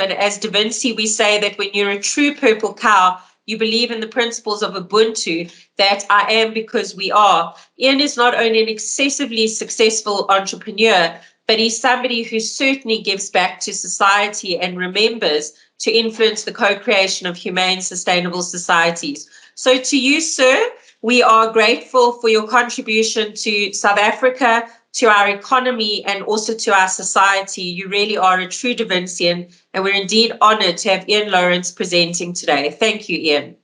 But as Da Vinci, we say that when you're a true purple cow, you believe in the principles of Ubuntu, that I am because we are. Ian is not only an excessively successful entrepreneur, but he's somebody who certainly gives back to society and remembers to influence the co-creation of humane, sustainable societies. So to you, sir, we are grateful for your contribution to South Africa, to our economy, and also to our society. You really are a true Da Vincian, and we're indeed honored to have Ian Lourens presenting today. Thank you, Ian.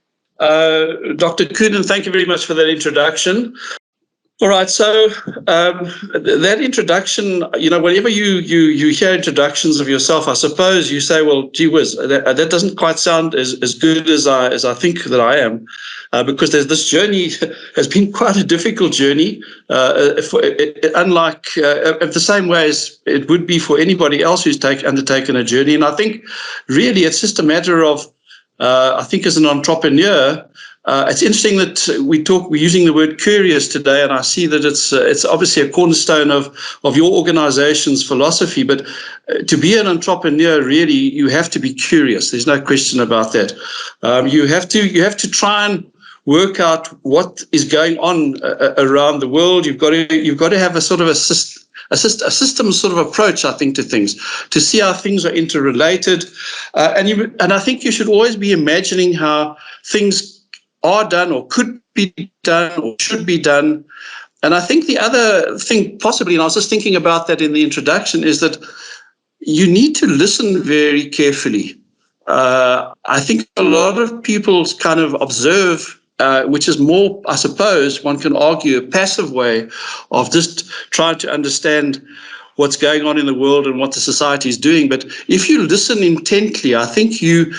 Dr. Kuhnen, thank you very much for that introduction. All right, so that introduction, whenever you hear introductions of yourself, I suppose you say, well, gee whiz, that doesn't quite sound as good as I think that I am, because this journey has been quite a difficult journey, unlike the same way as it would be for anybody else who's undertaken a journey. And I think really it's just a matter of, I think as an entrepreneur, it's interesting that we're using the word curious today, and I see that it's obviously a cornerstone of your organization's philosophy. But to be an entrepreneur, really, you have to be curious. There's no question about that. You have to try and work out what is going on around the world. You've got to have a sort of a system sort of approach, I think, to things, to see how things are interrelated, and I think you should always be imagining how things are done or could be done or should be done. And I think the other thing possibly, and I was just thinking about that in the introduction, is that you need to listen very carefully. I think a lot of people kind of observe, which is more, I suppose, one can argue, a passive way of just trying to understand what's going on in the world and what the society is doing. But if you listen intently, I think you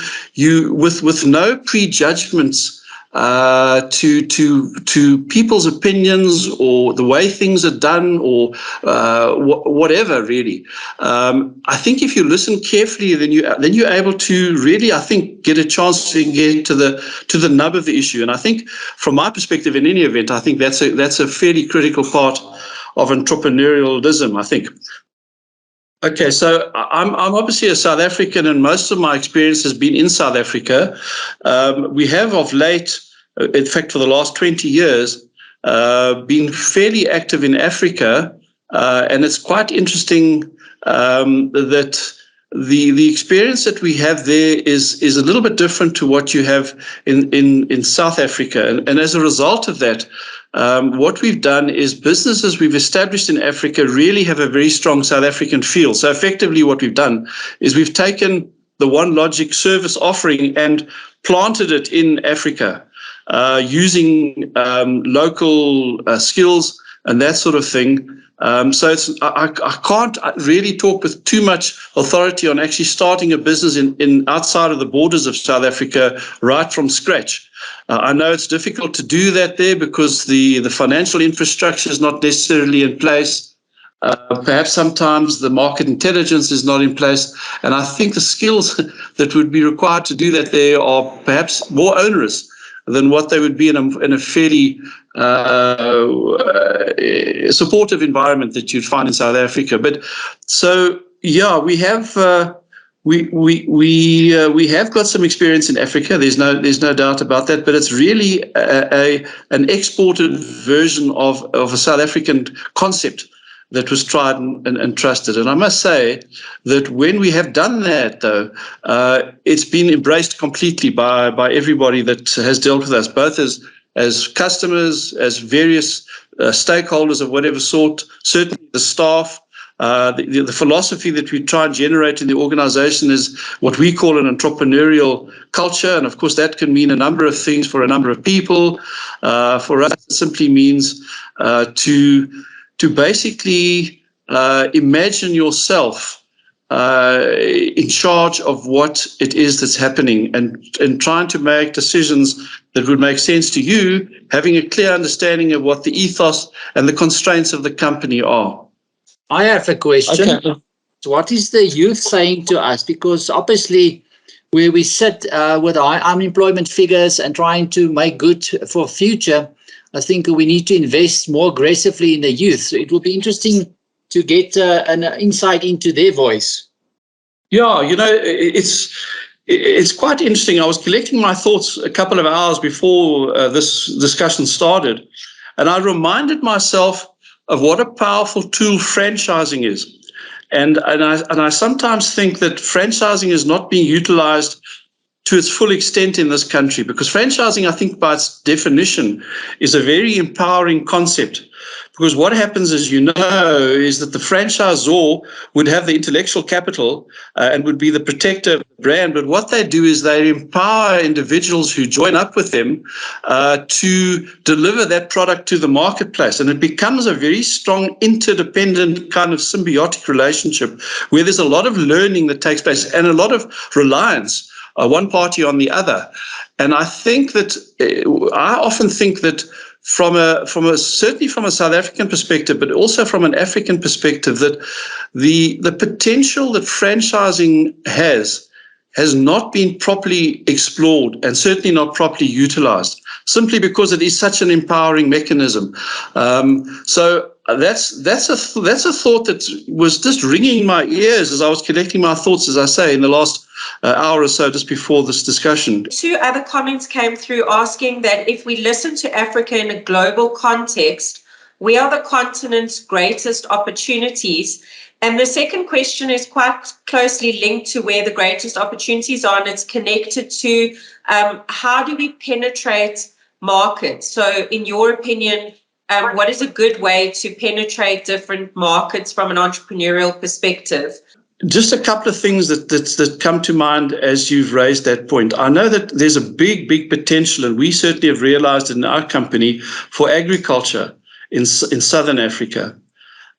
with no prejudgments to people's opinions or the way things are done or whatever, really. I think if you listen carefully, then you're able to really, I think, get a chance to get to the nub of the issue. And I think, from my perspective, in any event, I think that's a fairly critical part of entrepreneurialism, I think. Okay, so I'm obviously a South African, and most of my experience has been in South Africa. We have of late, in fact, for the last 20 years, been fairly active in Africa, and it's quite interesting that the experience that we have there is a little bit different to what you have in South Africa, and as a result of that, what we've done is businesses we've established in Africa really have a very strong South African feel. So effectively what we've done is we've taken the One Logic service offering and planted it in Africa, using local skills and that sort of thing. So I can't really talk with too much authority on actually starting a business in outside of the borders of South Africa right from scratch. I know it's difficult to do that there because the financial infrastructure is not necessarily in place. Perhaps sometimes the market intelligence is not in place. And I think the skills that would be required to do that there are perhaps more onerous than what they would be in a fairly supportive environment that you'd find in South Africa. But so, yeah, we have we have got some experience in Africa. There's no doubt about that. But it's really an exported version of a South African concept that was tried and trusted. And I must say that when we have done that, though, it's been embraced completely by everybody that has dealt with us, both as customers, as various stakeholders of whatever sort, certainly the staff. The philosophy that we try and generate in the organization is what we call an entrepreneurial culture. And of course, that can mean a number of things for a number of people. For us, it simply means to basically imagine yourself in charge of what it is that's happening and trying to make decisions that would make sense to you, having a clear understanding of what the ethos and the constraints of the company are. I have a question. Okay. What is the youth saying to us? Because obviously where we sit with our unemployment figures and trying to make good for future, I think we need to invest more aggressively in the youth. So it will be interesting to get an insight into their voice. Yeah, it's quite interesting. I was collecting my thoughts a couple of hours before this discussion started, and I reminded myself of what a powerful tool franchising is. And I sometimes think that franchising is not being utilized to its full extent in this country, because franchising, I think, by its definition, is a very empowering concept. Because what happens, as you know, is that the franchisor would have the intellectual capital and would be the protector of the brand. But what they do is they empower individuals who join up with them to deliver that product to the marketplace. And it becomes a very strong, interdependent kind of symbiotic relationship where there's a lot of learning that takes place and a lot of reliance, one party on the other. And I think that I often think that certainly from a South African perspective, but also from an African perspective, that the potential that franchising has not been properly explored and certainly not properly utilized, simply because it is such an empowering mechanism. So that's a thought that was just ringing in my ears as I was collecting my thoughts, as I say, in the last hour or so just before this discussion. 2 other comments came through asking that if we listen to Africa in a global context, we are the continent's greatest opportunities. And the second question is quite closely linked to where the greatest opportunities are, and it's connected to how do we penetrate markets? So in your opinion, what is a good way to penetrate different markets from an entrepreneurial perspective? Just a couple of things that come to mind as you've raised that point. I know that there's a big potential, and we certainly have realized in our company, for agriculture in Southern Africa.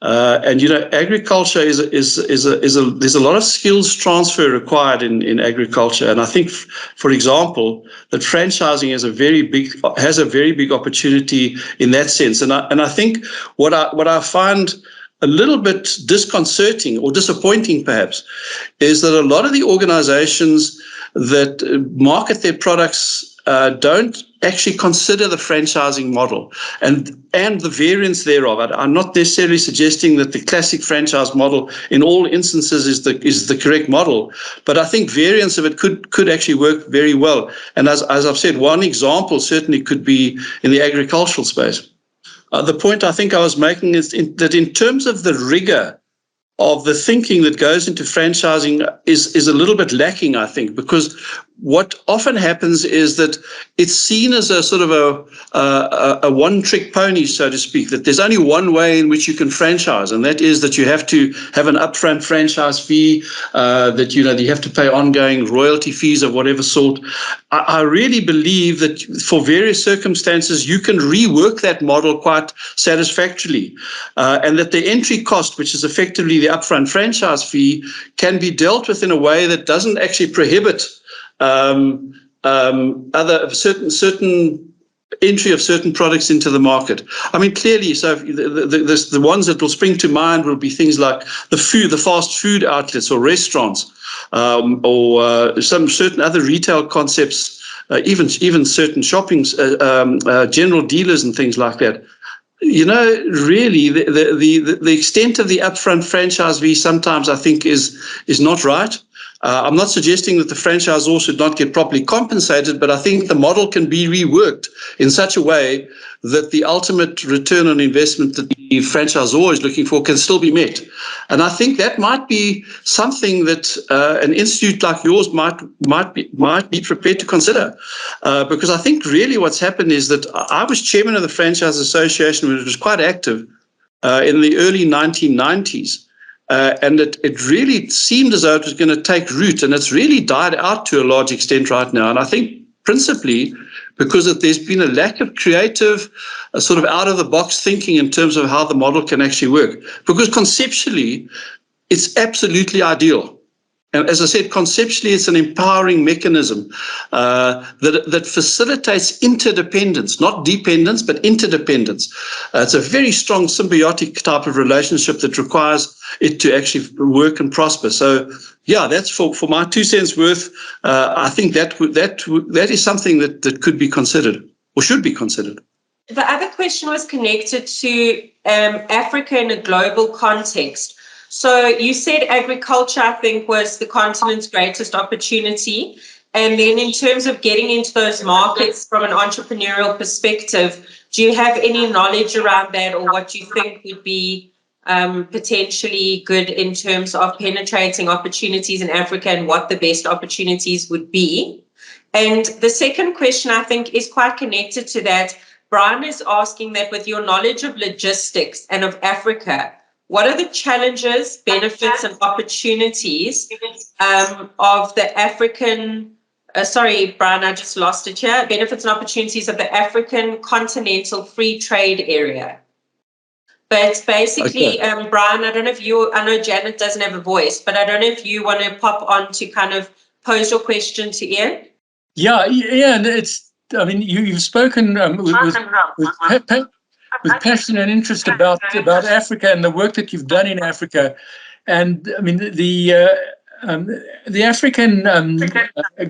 And agriculture there's a lot of skills transfer required in agriculture, and I think, for example, that franchising has a very big opportunity in that sense. And I think what I find a little bit disconcerting or disappointing, perhaps, is that a lot of the organizations that market their products don't actually consider the franchising model and the variance thereof. I'm not necessarily suggesting that the classic franchise model in all instances is the correct model, but I think variance of it could actually work very well. And as I've said, one example certainly could be in the agricultural space. The point I think I was making is that in terms of the rigor of the thinking that goes into franchising is a little bit lacking, I think, because what often happens is that it's seen as a sort of a one-trick pony, so to speak, that there's only one way in which you can franchise, and that is that you have to have an upfront franchise fee, that you have to pay ongoing royalty fees of whatever sort. I really believe that for various circumstances, you can rework that model quite satisfactorily, and that the entry cost, which is effectively the upfront franchise fee, can be dealt with in a way that doesn't actually prohibit other certain entry of certain products into the market. I mean, clearly, so the ones that will spring to mind will be things like the fast food outlets or restaurants, or some certain other retail concepts, even certain shopping, general dealers and things like that. Really, the extent of the upfront franchise fee sometimes I think is not right. I'm not suggesting that the franchisor should not get properly compensated, but I think the model can be reworked in such a way that the ultimate return on investment that the franchisor is looking for can still be met. And I think that might be something that an institute like yours might be prepared to consider, because I think really what's happened is that I was chairman of the Franchise Association, which was quite active in the early 1990s. And it really seemed as though it was going to take root, and it's really died out to a large extent right now. And I think principally because there's been a lack of creative, sort of out-of-the-box thinking in terms of how the model can actually work. Because conceptually, it's absolutely ideal. And as I said, conceptually, it's an empowering mechanism that facilitates interdependence, not dependence, but interdependence. It's a very strong symbiotic type of relationship that requires it to actually work and prosper. So, yeah, that's for my 2 cents worth. I think that is something that could be considered or should be considered. The other question was connected to Africa in a global context. So you said agriculture, I think, was the continent's greatest opportunity. And then in terms of getting into those markets from an entrepreneurial perspective, do you have any knowledge around that, or what you think would be potentially good in terms of penetrating opportunities in Africa, and what the best opportunities would be? And the second question, I think, is quite connected to that. Brian is asking that with your knowledge of logistics and of Africa, what are the challenges, benefits, and opportunities of the African, sorry, Brian, I just lost it here, benefits and opportunities of the African continental free trade area? But basically, Okay. Brian, I don't know if I know Janet doesn't have a voice, but I don't know if you want to pop on to kind of pose your question to Ian. Yeah, and I mean, you've spoken with passion and interest about Africa and the work that you've done in Africa. And I mean, the African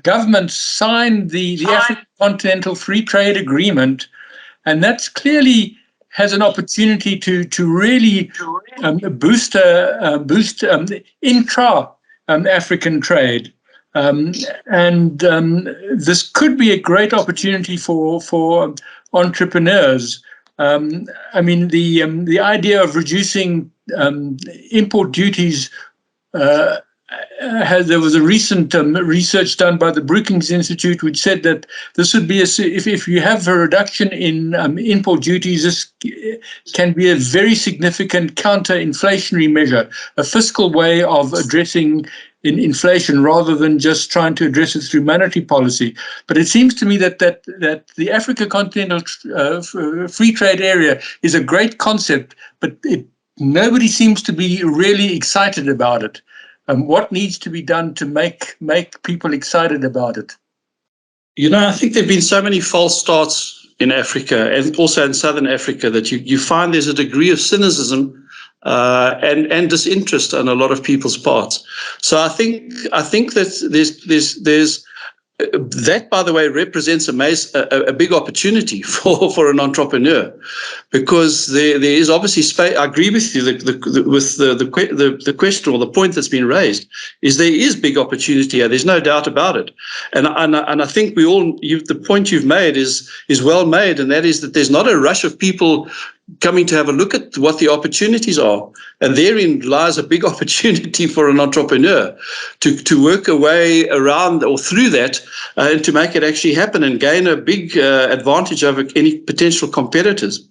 government signed the African Continental Free Trade Agreement, and that's clearly has an opportunity to really boost intra African trade. This could be a great opportunity for entrepreneurs. I mean, the idea of reducing import duties. There was a recent research done by the Brookings Institute, which said that this would be if you have a reduction in import duties, this can be a very significant counter-inflationary measure, a fiscal way of addressing inflation rather than just trying to address it through monetary policy. But it seems to me that the Africa Continental Free Trade Area is a great concept, but nobody seems to be really excited about it. What needs to be done to make people excited about it? You know, I think there have been so many false starts in Africa and also in Southern Africa that you find there's a degree of cynicism and disinterest on a lot of people's parts. So I think that there's that, by the way, represents a big opportunity for an entrepreneur, because there is obviously space. I agree with you. The question or the point that's been raised is there is big opportunity here. There's no doubt about it, and I think the point you've made is well made, and that is that there's not a rush of people coming to have a look at what the opportunities are. And therein lies a big opportunity for an entrepreneur to work a way around or through that and to make it actually happen and gain a big advantage over any potential competitors.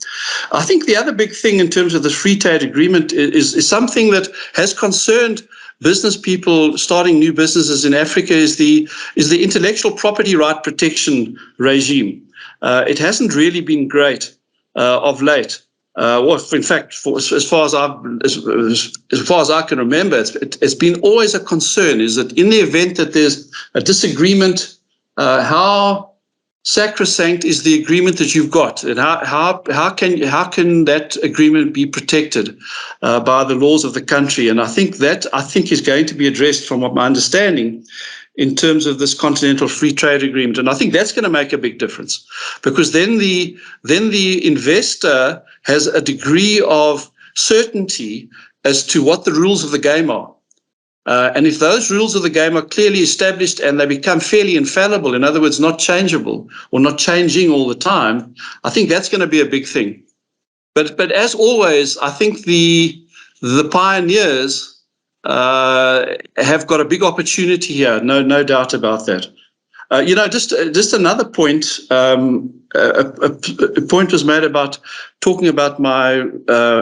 I think the other big thing in terms of the free trade agreement is something that has concerned business people starting new businesses in Africa is the intellectual property right protection regime. It hasn't really been great of late. Well, in fact, as far as I can remember, it's been always a concern. Is that in the event that there's a disagreement, how sacrosanct is the agreement that you've got, and how can that agreement be protected by the laws of the country? And I think is going to be addressed, from what my understanding, in terms of this Continental Free Trade Agreement. And I think that's going to make a big difference, because then the investor has a degree of certainty as to what the rules of the game are. And if those rules of the game are clearly established and they become fairly infallible, in other words, not changeable or not changing all the time, I think that's going to be a big thing. But as always, I think the pioneers have got a big opportunity here. No doubt about that. Just another point. A point was made about talking about my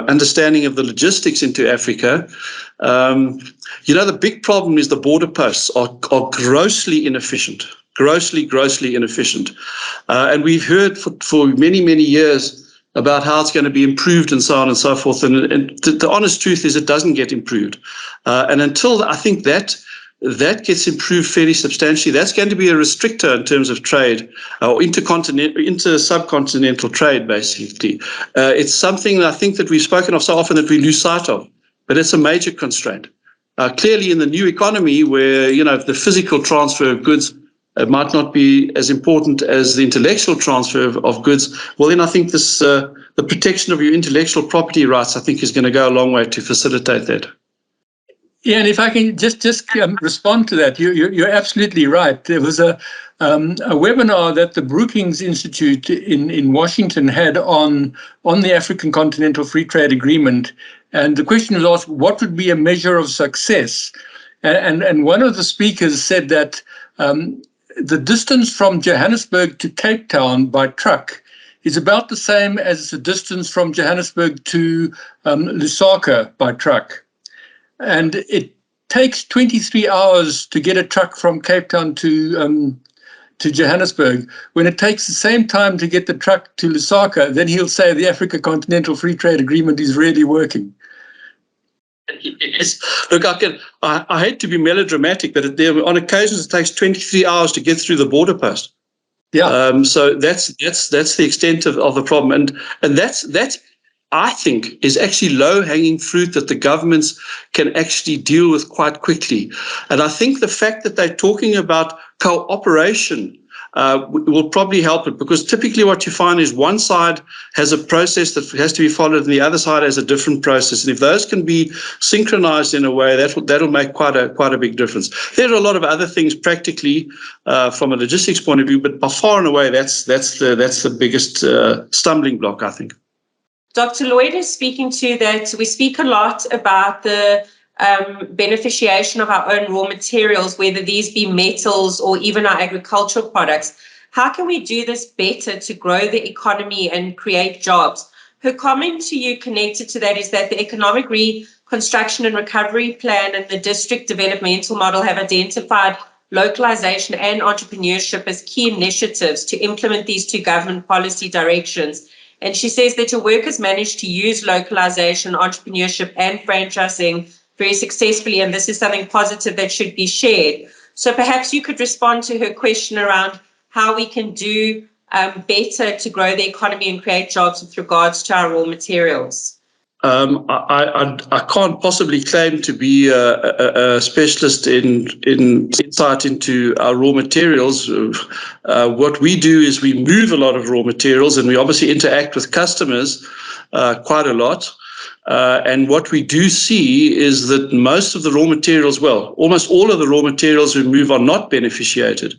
understanding of the logistics into Africa. The big problem is the border posts are grossly inefficient. Grossly inefficient. And we've heard for many years about how it's going to be improved and so on and so forth. And the honest truth is it doesn't get improved. And until I think that gets improved fairly substantially, that's going to be a restrictor in terms of trade or inter-subcontinental trade, basically. It's something that I think that we've spoken of so often that we lose sight of, but it's a major constraint. Clearly in the new economy where, the physical transfer of goods it might not be as important as the intellectual transfer of goods, well, then I think the protection of your intellectual property rights, I think, is going to go a long way to facilitate that. Yeah, and if I can just respond to that, you're absolutely right. There was a webinar that the Brookings Institute in Washington had on the African Continental Free Trade Agreement, and the question was asked, what would be a measure of success? And one of the speakers said that the distance from Johannesburg to Cape Town by truck is about the same as the distance from Johannesburg to Lusaka by truck. And it takes 23 hours to get a truck from Cape Town to Johannesburg. When it takes the same time to get the truck to Lusaka, then he'll say the Africa Continental Free Trade Agreement is really working. Yes. Look, I hate to be melodramatic, but on occasions it takes 23 hours to get through the border post. Yeah. So that's the extent of the problem, and that's I think is actually low-hanging fruit that the governments can actually deal with quite quickly. And I think the fact that they're talking about cooperation will probably help it, because typically what you find is one side has a process that has to be followed and the other side has a different process. And if those can be synchronized in a way, that'll make quite a big difference. There are a lot of other things practically from a logistics point of view, but by far and away, that's the biggest stumbling block, I think. Dr. Lloyd is speaking to that. We speak a lot about the beneficiation of our own raw materials, whether these be metals or even our agricultural products. How can we do this better to grow the economy and create jobs? Her comment to you connected to that is that the Economic Reconstruction and Recovery Plan and the District Developmental Model have identified localization and entrepreneurship as key initiatives to implement these two government policy directions. And she says that your work has managed to use localization, entrepreneurship, and franchising very successfully, and this is something positive that should be shared. So perhaps you could respond to her question around how we can do better to grow the economy and create jobs with regards to our raw materials. I can't possibly claim to be a specialist in insight into our raw materials. What we do is we move a lot of raw materials, and we obviously interact with customers quite a lot. And what we do see is that most of the raw materials, well, almost all of the raw materials we move are not beneficiated.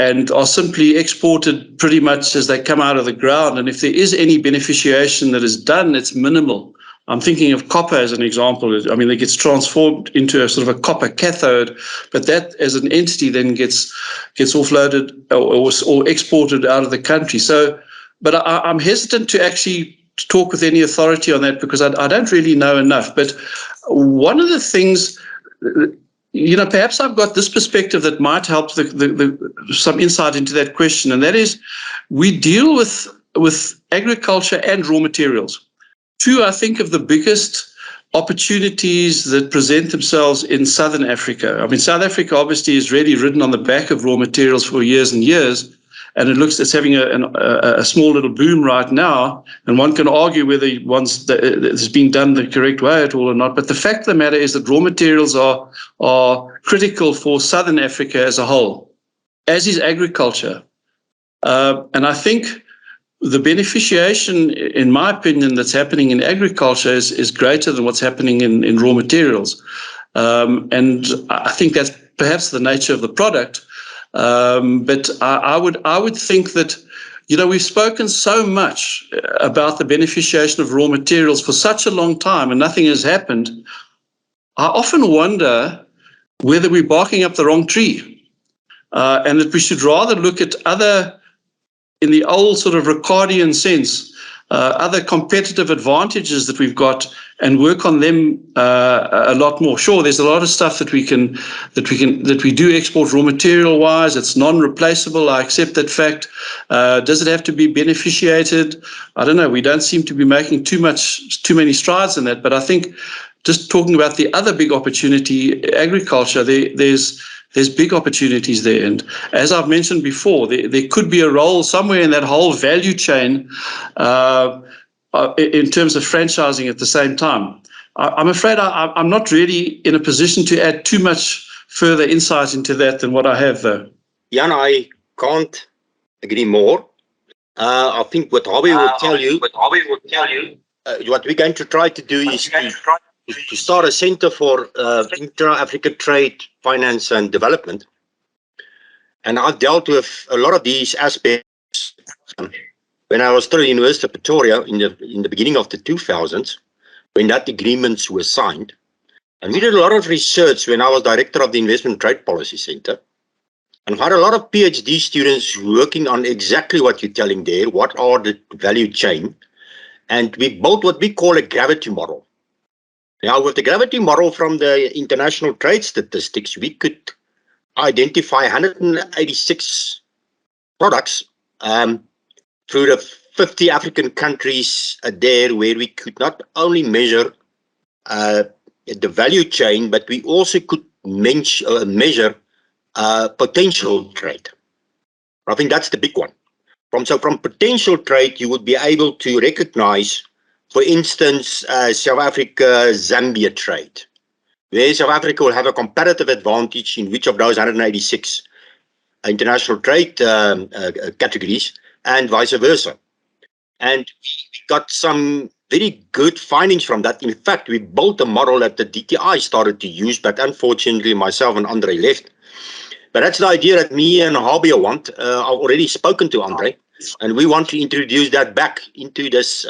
And are simply exported pretty much as they come out of the ground. And if there is any beneficiation that is done, it's minimal. I'm thinking of copper as an example. I mean, it gets transformed into a sort of a copper cathode, but that as an entity then gets offloaded or exported out of the country. So, but I'm hesitant to actually talk with any authority on that, because I don't really know enough. But one of the things, perhaps I've got this perspective that might help some insight into that question, and that is we deal with agriculture and raw materials. Two, I think, of the biggest opportunities that present themselves in Southern Africa. I mean, South Africa obviously is really ridden on the back of raw materials for years and years, and it's having a small little boom right now, and one can argue whether it's being done the correct way at all or not. But the fact of the matter is that raw materials are critical for Southern Africa as a whole, as is agriculture. And I think the beneficiation, in my opinion, that's happening in agriculture is greater than what's happening in raw materials. And I think that's perhaps the nature of the product. But I would think that, we've spoken so much about the beneficiation of raw materials for such a long time and nothing has happened. I often wonder whether we're barking up the wrong tree, and that we should rather look at other, in the old sort of Ricardian sense, other competitive advantages that we've got and work on them a lot more. Sure, there's a lot of stuff that we do export raw material wise. It's non-replaceable. I accept that fact. Does it have to be beneficiated? I don't know. We don't seem to be making too many strides in that. But I think just talking about the other big opportunity, agriculture, there's big opportunities there. And as I've mentioned before, there could be a role somewhere in that whole value chain in terms of franchising at the same time. I'm afraid I'm not really in a position to add too much further insight into that than what I have, though. Jan, I can't agree more. I think what Hobby will tell you, what we're going to try to do is to start a center for intra-Africa trade, finance and development. And I've dealt with a lot of these aspects when I was still at the University of Pretoria in the beginning of the 2000s, when that agreements were signed. And we did a lot of research when I was director of the Investment Trade Policy Center, and had a lot of PhD students working on exactly what you're telling there, what are the value chain. And we built what we call a gravity model. Now, with the gravity model from the international trade statistics, we could identify 186 products through the 50 African countries there, where we could not only measure the value chain, but we also could measure potential trade. I think that's the big one. From potential trade, you would be able to recognize, for instance, South Africa-Zambia trade, where South Africa will have a comparative advantage in which of those 186 international trade categories, and vice versa. And we got some very good findings from that. In fact, we built a model that the DTI started to use, but unfortunately myself and Andre left. But that's the idea that me and Habia want. I've already spoken to Andre, and we want to introduce that back into this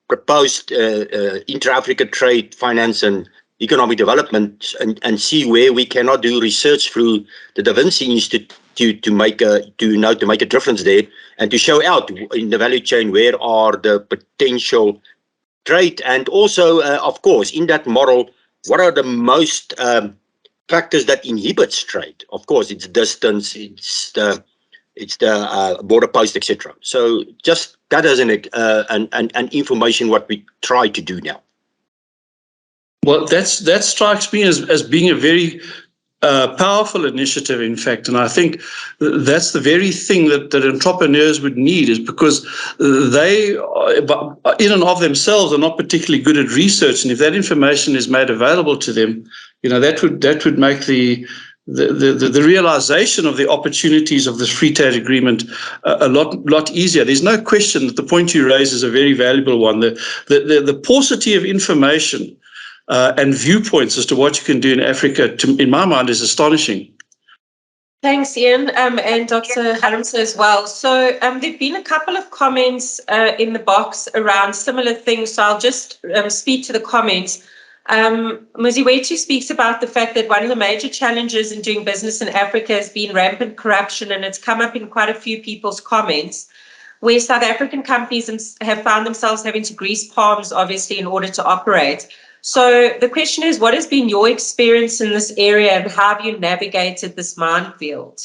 proposed intra-Africa trade, finance and economic development, and see where we cannot do research through the Vinci Institute to make a difference there, and to show out in the value chain where are the potential trade, and also of course in that model, what are the most factors that inhibits trade. Of course, it's distance, it's the border post, etc. So just that as an information what we try to do now. Well, that strikes me as being a very powerful initiative, in fact, and I think that's the very thing that entrepreneurs would need, is because they, in and of themselves, are not particularly good at research, and if that information is made available to them, that would make the realization of the opportunities of this free trade agreement a lot easier. There's no question that the point you raise is a very valuable one. The paucity of information and viewpoints as to what you can do in Africa, in my mind, is astonishing. Thanks, Ian, and Dr. Harmse as well. So there've been a couple of comments in the box around similar things, so I'll just speak to the comments. Muziwetu speaks about the fact that one of the major challenges in doing business in Africa has been rampant corruption, and it's come up in quite a few people's comments, where South African companies have found themselves having to grease palms, obviously, in order to operate. So the question is, what has been your experience in this area, and how have you navigated this minefield?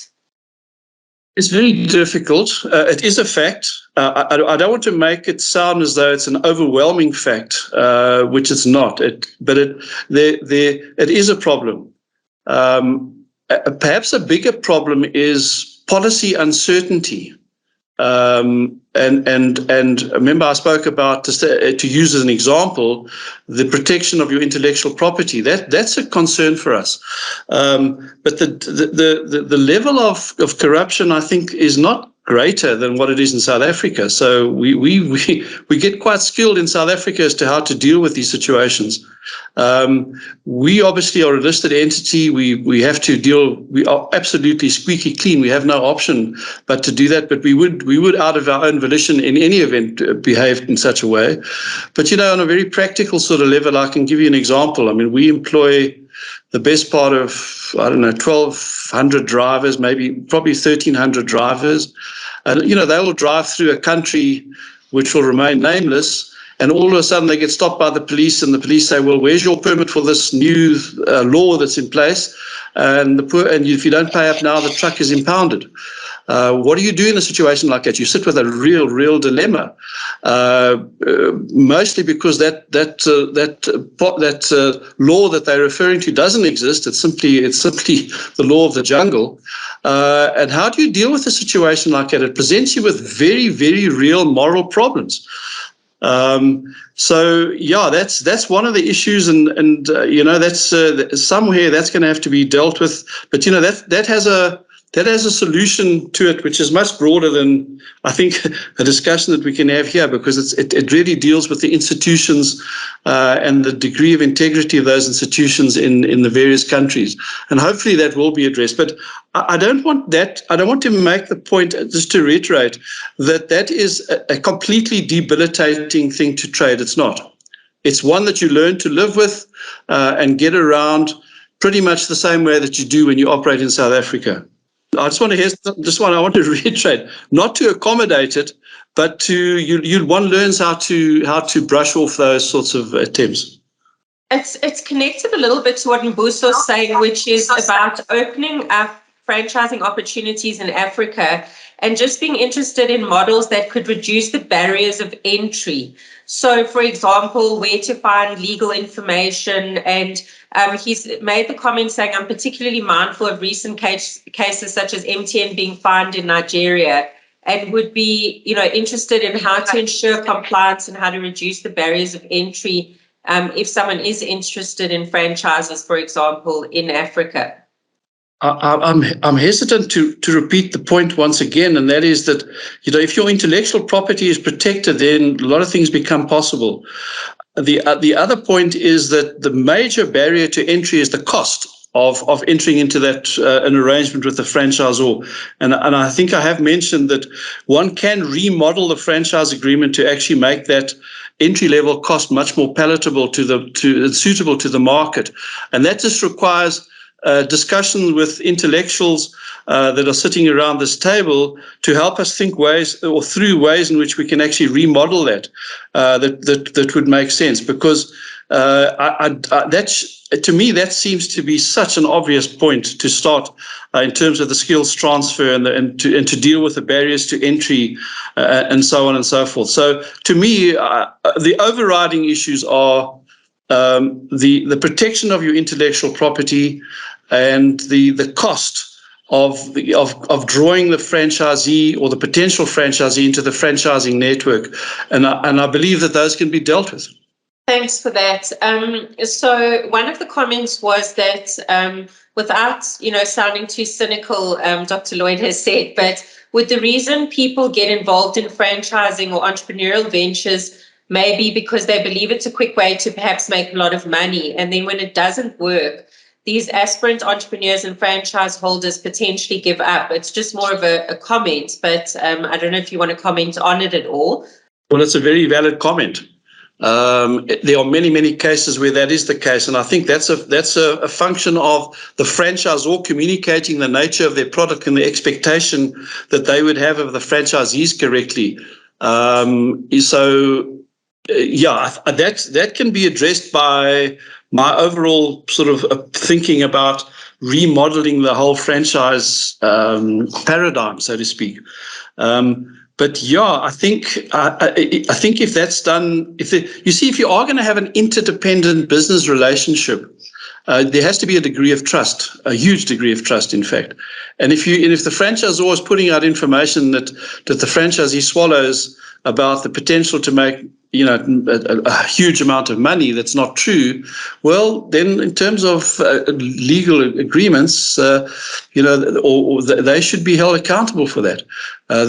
It's very difficult. It is a fact. I don't want to make it sound as though it's an overwhelming fact, which it's not. But it is a problem. Perhaps a bigger problem is policy uncertainty. And remember, I spoke about, to use as an example, the protection of your intellectual property. That's a concern for us. But the level of corruption, I think, is not greater than what it is in South Africa. So we get quite skilled in South Africa as to how to deal with these situations. We obviously are a listed entity. We have to deal. We are absolutely squeaky clean. We have no option but to do that. But we would out of our own volition in any event behave in such a way. But on a very practical sort of level, I can give you an example. I mean, we employ the best part of 1,200 drivers, probably 1,300 drivers, and they will drive through a country which will remain nameless. And all of a sudden they get stopped by the police, and the police say, well, where's your permit for this new law that's in place? And if you don't pay up now, the truck is impounded. What do you do in a situation like that? You sit with a real dilemma, mostly because that law that they're referring to doesn't exist. It's simply the law of the jungle. And how do you deal with a situation like that? It presents you with very, very real moral problems. So yeah, that's one of the issues, and that's somewhere that's going to have to be dealt with. But that has that has a solution to it, which is much broader than, I think, a discussion that we can have here, because it really deals with the institutions and the degree of integrity of those institutions in the various countries. And hopefully that will be addressed. But I don't want to make the point, just to reiterate, that is a completely debilitating thing to trade. It's not. It's one that you learn to live with and get around pretty much the same way that you do when you operate in South Africa. I want to reiterate, not to accommodate it, but one learns how to brush off those sorts of attempts. It's connected a little bit to what Mbuso's saying, which is about opening up franchising opportunities in Africa and just being interested in models that could reduce the barriers of entry. So, for example, where to find legal information. And he's made the comment saying, I'm particularly mindful of recent cases such as MTN being fined in Nigeria, and would be, interested in how to ensure compliance and how to reduce the barriers of entry if someone is interested in franchises, for example, in Africa. I'm hesitant to repeat the point once again, and that is that, if your intellectual property is protected, then a lot of things become possible. The other point is that the major barrier to entry is the cost of entering into that an arrangement with the franchisor. And I think I have mentioned that one can remodel the franchise agreement to actually make that entry-level cost much more palatable and suitable to the market. And that just requires discussion with intellectuals that are sitting around this table to help us think through ways in which we can actually remodel that would make sense. Because to me, that seems to be such an obvious point to start in terms of the skills transfer and to deal with the barriers to entry and so on and so forth. So to me, the overriding issues are the protection of your intellectual property and the cost of drawing the franchisee or the potential franchisee into the franchising network, and I believe that those can be dealt with. Thanks for that. So one of the comments was that without sounding too cynical, Dr. Lloyd has said, but would the reason people get involved in franchising or entrepreneurial ventures maybe because they believe it's a quick way to perhaps make a lot of money, and then when it doesn't work, these aspirant entrepreneurs and franchise holders potentially give up? It's just more of a comment, but I don't know if you want to comment on it at all. Well, it's a very valid comment. There are many, many cases where that is the case, and I think that's a function of the franchisor communicating the nature of their product and the expectation that they would have of the franchisees correctly. That can be addressed by my overall sort of thinking about remodeling the whole franchise paradigm, so to speak. But yeah, I think if that's done, if you are going to have an interdependent business relationship, there has to be a degree of trust, a huge degree of trust, in fact. And if the franchisor is putting out information that the franchisee swallows about the potential to make a huge amount of money that's not true, well, then in terms of legal agreements, they should be held accountable for that. I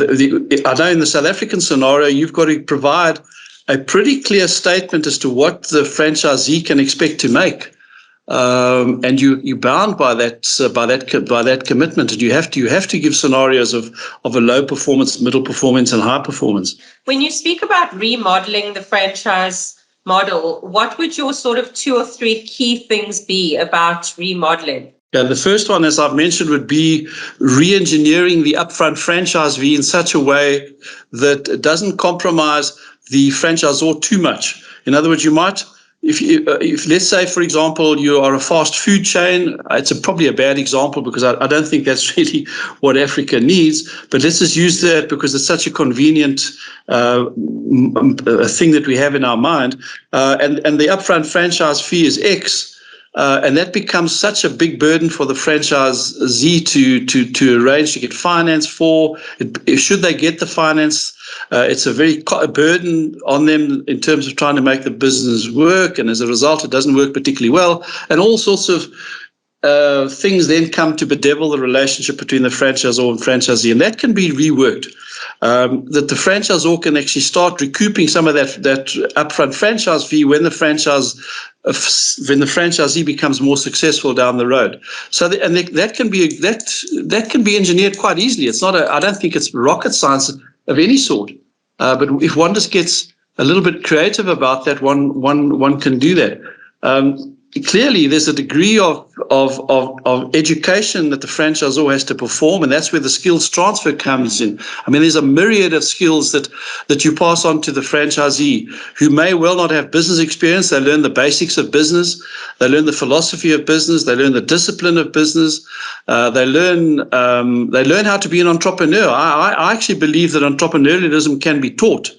know in the South African scenario, you've got to provide a pretty clear statement as to what the franchisee can expect to make. And you're bound by that commitment, and you have to give scenarios of a low performance, middle performance, and high performance. When you speak about remodeling the franchise model, what would your sort of 2 or 3 key things be about remodeling? Yeah, the first one, as I've mentioned, would be re-engineering the upfront franchise fee in such a way that it doesn't compromise the franchisor too much. In other words, you might. If let's say, for example, you are a fast food chain, it's probably a bad example because I don't think that's really what Africa needs. But let's just use that because it's such a convenient thing that we have in our mind. And the upfront franchise fee is X. And that becomes such a big burden for the franchisee to arrange to get finance for. Should they get the finance, it's a very burden on them in terms of trying to make the business work. And as a result, it doesn't work particularly well. And all sorts of things then come to bedevil the relationship between the franchisor and franchisee, and that can be reworked. That the franchisor can actually start recouping some of that upfront franchise fee when the franchisee becomes more successful down the road. So that can be engineered quite easily. It's not I don't think it's rocket science of any sort. But if one just gets a little bit creative about that, one can do that. Clearly, there's a degree of education that the franchisor has to perform, and that's where the skills transfer comes in. I mean, there's a myriad of skills that you pass on to the franchisee who may well not have business experience. They learn the basics of business. They learn the philosophy of business. They learn the discipline of business. They learn how to be an entrepreneur. I actually believe that entrepreneurialism can be taught.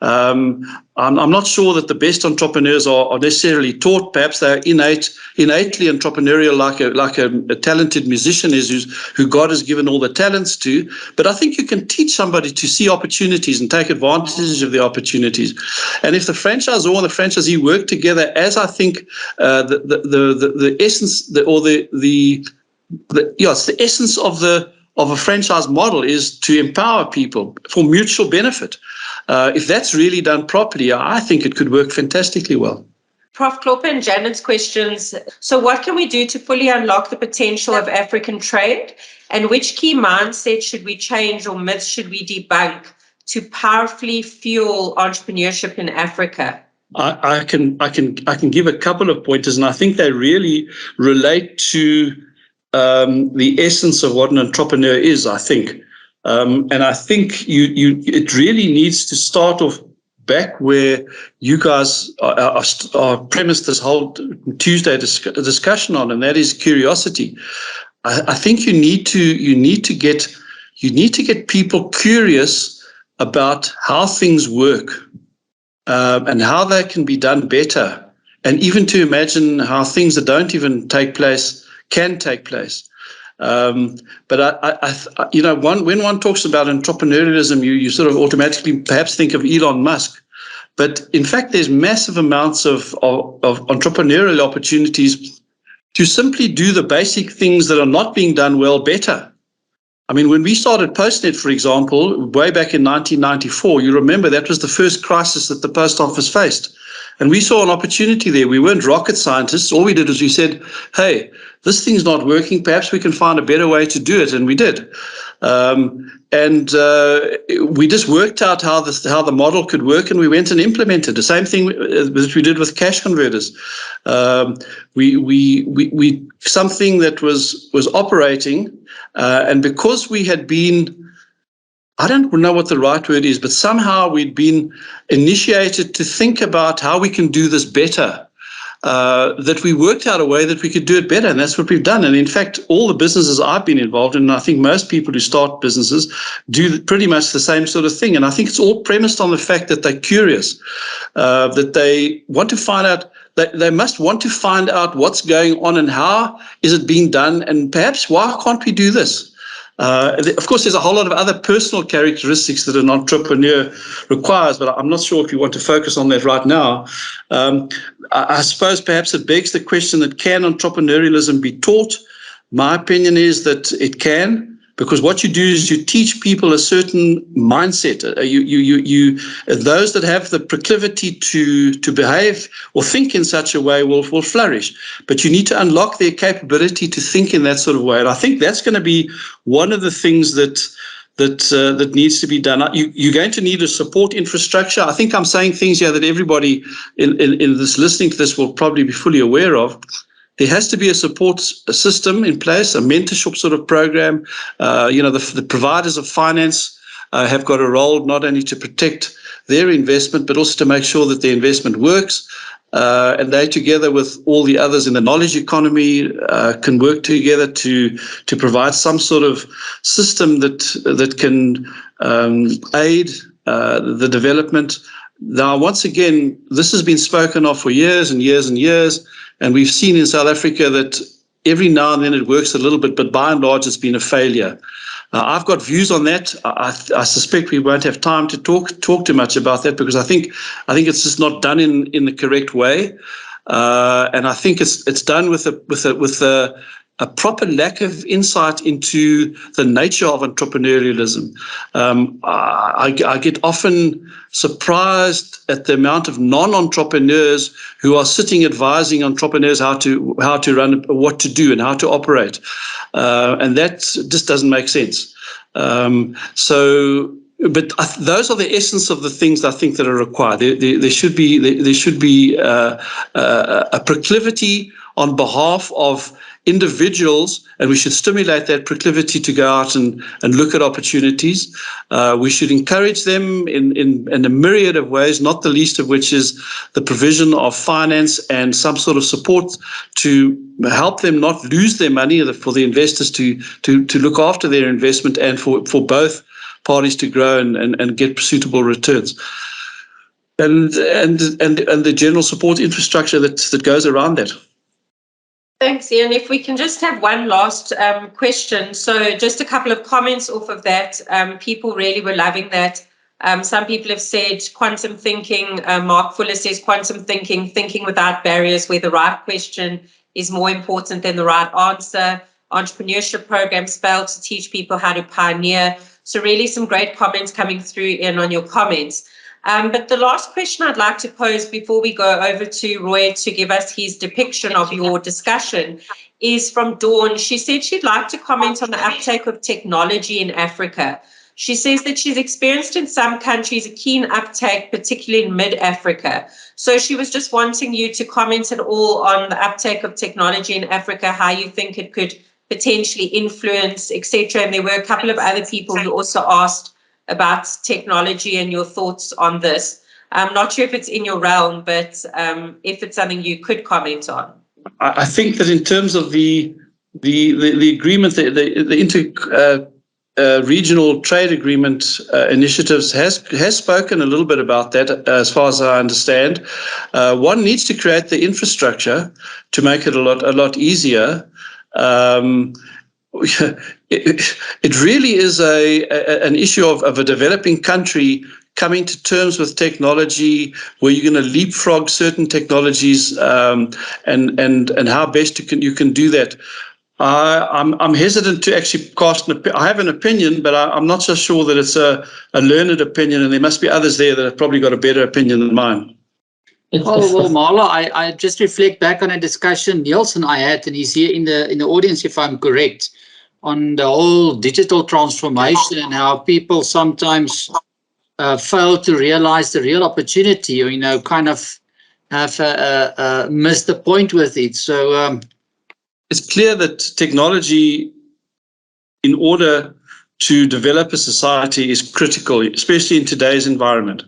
I'm not sure that the best entrepreneurs are necessarily taught. Perhaps they're innately entrepreneurial, like a talented musician is, who God has given all the talents to. But I think you can teach somebody to see opportunities and take advantage of the opportunities. And if the franchisor and the franchisee work together, as I think the essence, it's the essence of a franchise model is to empower people for mutual benefit. If that's really done properly, I think it could work fantastically well. Prof. Klopper and Janet's questions. So what can we do to fully unlock the potential of African trade? And which key mindset should we change or myths should we debunk to powerfully fuel entrepreneurship in Africa? I can give a couple of pointers, and I think they really relate to the essence of what an entrepreneur is, I think. And I think it really needs to start off back where you guys are premised this whole Tuesday discussion on, and that is curiosity. I think you need to get people curious about how things work and how they can be done better, and even to imagine how things that don't even take place can take place. But when one talks about entrepreneurialism, you sort of automatically perhaps think of Elon Musk. But in fact, there's massive amounts of entrepreneurial opportunities to simply do the basic things that are not being done well better. I mean, when we started PostNet, for example, way back in 1994, you remember that was the first crisis that the post office faced. And we saw an opportunity there. We weren't rocket scientists. All we did was we said, hey, this thing's not working. Perhaps we can find a better way to do it. And we did. We just worked out how the model could work, and we went and implemented the same thing that we did with cash converters. We something that was operating, and because we had been, I don't know what the right word is, but somehow we'd been initiated to think about how we can do this better, that we worked out a way that we could do it better, and that's what we've done. And in fact, all the businesses I've been involved in, and I think most people who start businesses do pretty much the same sort of thing. And I think it's all premised on the fact that they're curious, that they want to find out, they must want to find out what's going on and how is it being done, and perhaps why can't we do this? Of course, there's a whole lot of other personal characteristics that an entrepreneur requires, but I'm not sure if you want to focus on that right now. I suppose perhaps it begs the question that can entrepreneurialism be taught? My opinion is that it can, because what you do is you teach people a certain mindset. Those that have the proclivity to behave or think in such a way will flourish. But you need to unlock their capability to think in that sort of way. And I think that's going to be one of the things that needs to be done. You're going to need a support infrastructure. I think I'm saying things here that everybody in this listening to this will probably be fully aware of. There has to be a support system in place, a mentorship sort of program. The providers of finance have got a role not only to protect their investment, but also to make sure that the investment works. And they, together with all the others in the knowledge economy, can work together to provide some sort of system that can aid the development. Now, once again, this has been spoken of for years and years and years, and we've seen in South Africa that every now and then it works a little bit, but by and large, it's been a failure. I've got views on that. I suspect we won't have time to talk too much about that, because I think it's just not done in the correct way, and I think it's done with a a proper lack of insight into the nature of entrepreneurialism. I get often surprised at the amount of non-entrepreneurs who are sitting advising entrepreneurs how to run, what to do, and how to operate, and that just doesn't make sense. But those are the essence of the things I think that are required. There should be a proclivity on behalf of individuals, and we should stimulate that proclivity to go out and look at opportunities. We should encourage them in a myriad of ways, not the least of which is the provision of finance and some sort of support to help them not lose their money, for the investors to look after their investment, and for both parties to grow and get suitable returns. And the general support infrastructure that goes around that. Thanks, Ian. If we can just have one last question. So just a couple of comments off of that. People really were loving that. Some people have said quantum thinking. Mark Fuller says quantum thinking without barriers, where the right question is more important than the right answer. Entrepreneurship programs fail to teach people how to pioneer. So really some great comments coming through, Ian, on your comments. But the last question I'd like to pose before we go over to Roy to give us his depiction of your discussion is from Dawn. She said she'd like to comment on the uptake of technology in Africa. She says that she's experienced in some countries a keen uptake, particularly in mid-Africa. So she was just wanting you to comment at all on the uptake of technology in Africa, how you think it could potentially influence, etc. And there were a couple of other people who also asked about technology and your thoughts on this. I'm not sure if it's in your realm, but if it's something you could comment on. I think that in terms of the agreement, the regional trade agreement initiatives has spoken a little bit about that, as far as I understand. One needs to create the infrastructure to make it a lot easier. It really is an issue of a developing country coming to terms with technology, where you're going to leapfrog certain technologies, and how best you can do that. I'm hesitant to actually cast I have an opinion, but I'm not so sure that it's a learned opinion, and there must be others there that have probably got a better opinion than mine. Well, Marla, I just reflect back on a discussion Niels and I had, and he's here in the audience, if I'm correct, on the whole digital transformation and how people sometimes fail to realize the real opportunity, or kind of have missed the point with it. So it's clear that technology, in order to develop a society, is critical, especially in today's environment.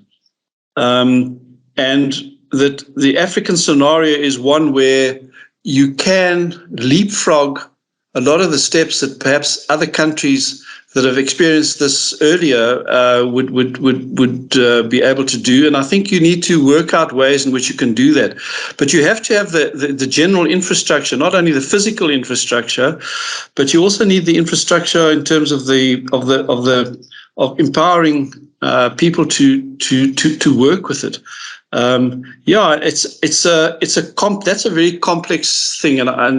And that the African scenario is one where you can leapfrog a lot of the steps that perhaps other countries that have experienced this earlier would be able to do. And I think you need to work out ways in which you can do that. But you have to have the general infrastructure, not only the physical infrastructure, but you also need the infrastructure in terms of empowering people to work with it. That's a very complex thing, and I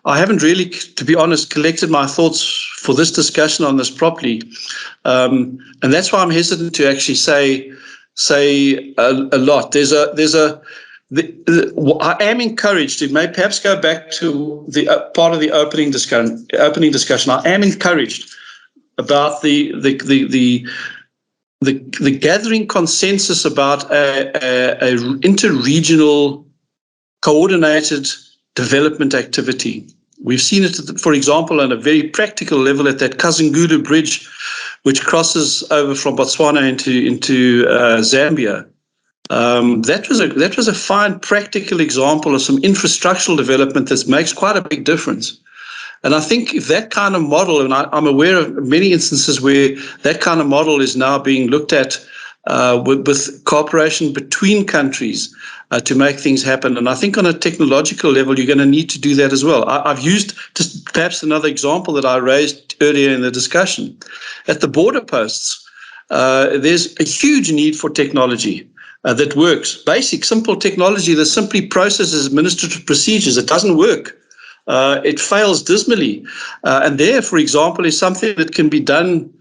haven't really, to be honest, collected my thoughts for this discussion on this properly, and that's why I'm hesitant to actually say a lot. I am encouraged. It may perhaps go back to the part of the opening discussion. I am encouraged about the gathering consensus about a interregional coordinated development activity. We've seen it, for example, on a very practical level at that Kazungulu Bridge, which crosses over from Botswana into Zambia. That was a fine practical example of some infrastructural development that makes quite a big difference. And I think if that kind of model, and I'm aware of many instances where that kind of model is now being looked at with cooperation between countries to make things happen. And I think on a technological level, you're going to need to do that as well. I've used just perhaps another example that I raised earlier in the discussion. At the border posts, there's a huge need for technology that works. Basic, simple technology that simply processes administrative procedures. It doesn't work it fails dismally. And there, for example, is something that can be done,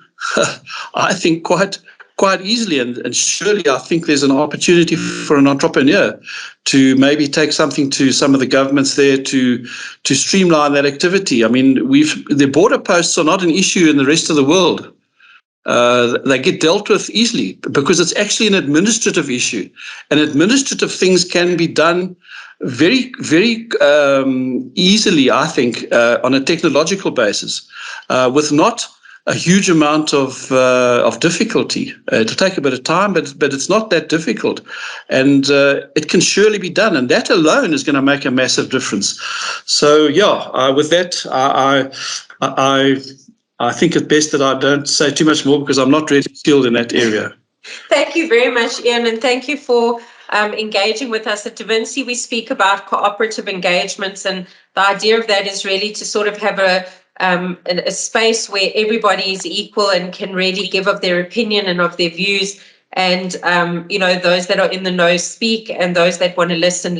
I think, quite easily. And surely I think there's an opportunity for an entrepreneur to maybe take something to some of the governments there to streamline that activity. I mean, the border posts are not an issue in the rest of the world. They get dealt with easily because it's actually an administrative issue, and administrative things can be done very, very easily, I think, on a technological basis, with not a huge amount of difficulty. It'll take a bit of time, but it's not that difficult, and it can surely be done, and that alone is going to make a massive difference. So, yeah, with that, I think it's best that I don't say too much more because I'm not really skilled in that area. Thank you very much, Ian, and thank you for engaging with us. At Vinci, we speak about cooperative engagements, and the idea of that is really to sort of have a space where everybody is equal and can really give of their opinion and of their views. And, those that are in the know speak, and those that want to listen.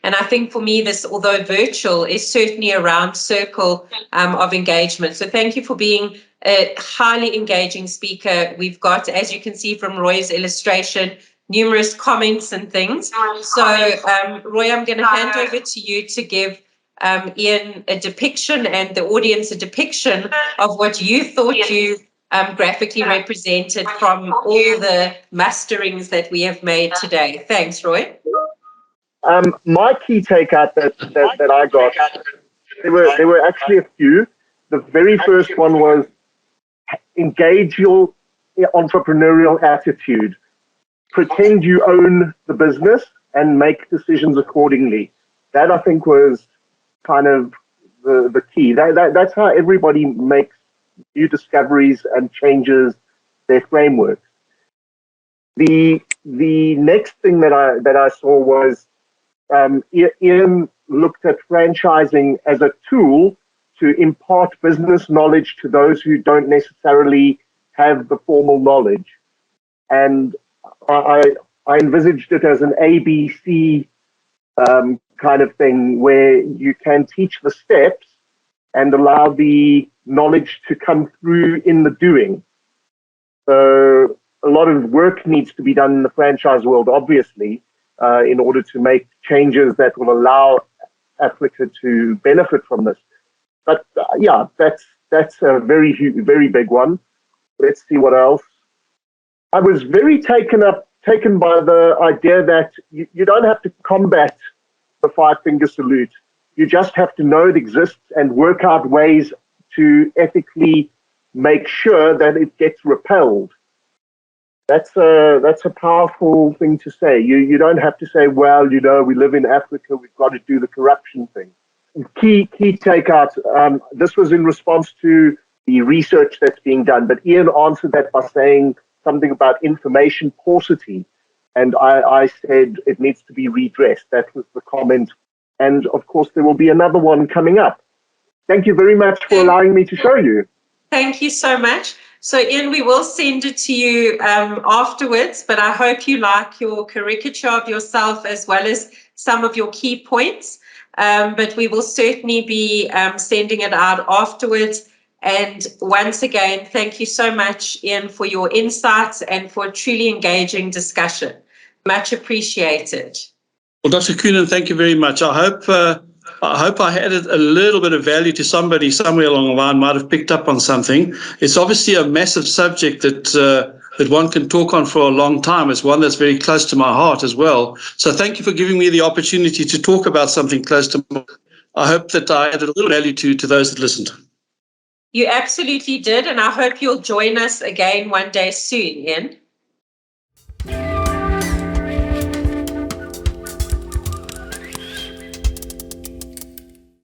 And I think for me, this, although virtual, is certainly a round circle of engagement. So thank you for being a highly engaging speaker. We've got, as you can see from Roy's illustration, numerous comments and things. So, Roy, I'm going to hand over to you to give Ian a depiction and the audience a depiction of what you thought you graphically represented from all the musterings that we have made today. Thanks, Roy. My key takeout that I got, there were actually a few. The very first one was engage your entrepreneurial attitude. Pretend you own the business and make decisions accordingly. That, I think, was kind of the key. That's how everybody makes new discoveries and changes their frameworks. The next thing that I saw was Ian looked at franchising as a tool to impart business knowledge to those who don't necessarily have the formal knowledge. And I envisaged it as an ABC kind of thing where you can teach the steps and allow the knowledge to come through in the doing. So a lot of work needs to be done in the franchise world, obviously, in order to make changes that will allow Africa to benefit from this. But yeah, that's a very big one. Let's see what else. I was very taken by the idea that you don't have to combat the five-finger salute. You just have to know it exists and work out ways to ethically make sure that it gets repelled. That's a powerful thing to say. You don't have to say, well, we live in Africa, we've got to do the corruption thing. Key takeout. This was in response to the research that's being done, but Ian answered that by saying something about information paucity. And I said it needs to be redressed. That was the comment. And of course, there will be another one coming up. Thank you very much for allowing me to show you. Thank you so much. So, Ian, we will send it to you afterwards, but I hope you like your caricature of yourself as well as some of your key points. But we will certainly be sending it out afterwards. And once again, thank you so much, Ian, for your insights and for a truly engaging discussion. Much appreciated. Well, Dr. Coonan, thank you very much. I hope I added a little bit of value to somebody somewhere along the line, might have picked up on something. It's obviously a massive subject that one can talk on for a long time. It's one that's very close to my heart as well. So thank you for giving me the opportunity to talk about something close to my heart. I hope that I added a little value to those that listened. You absolutely did, and I hope you'll join us again one day soon, Ian.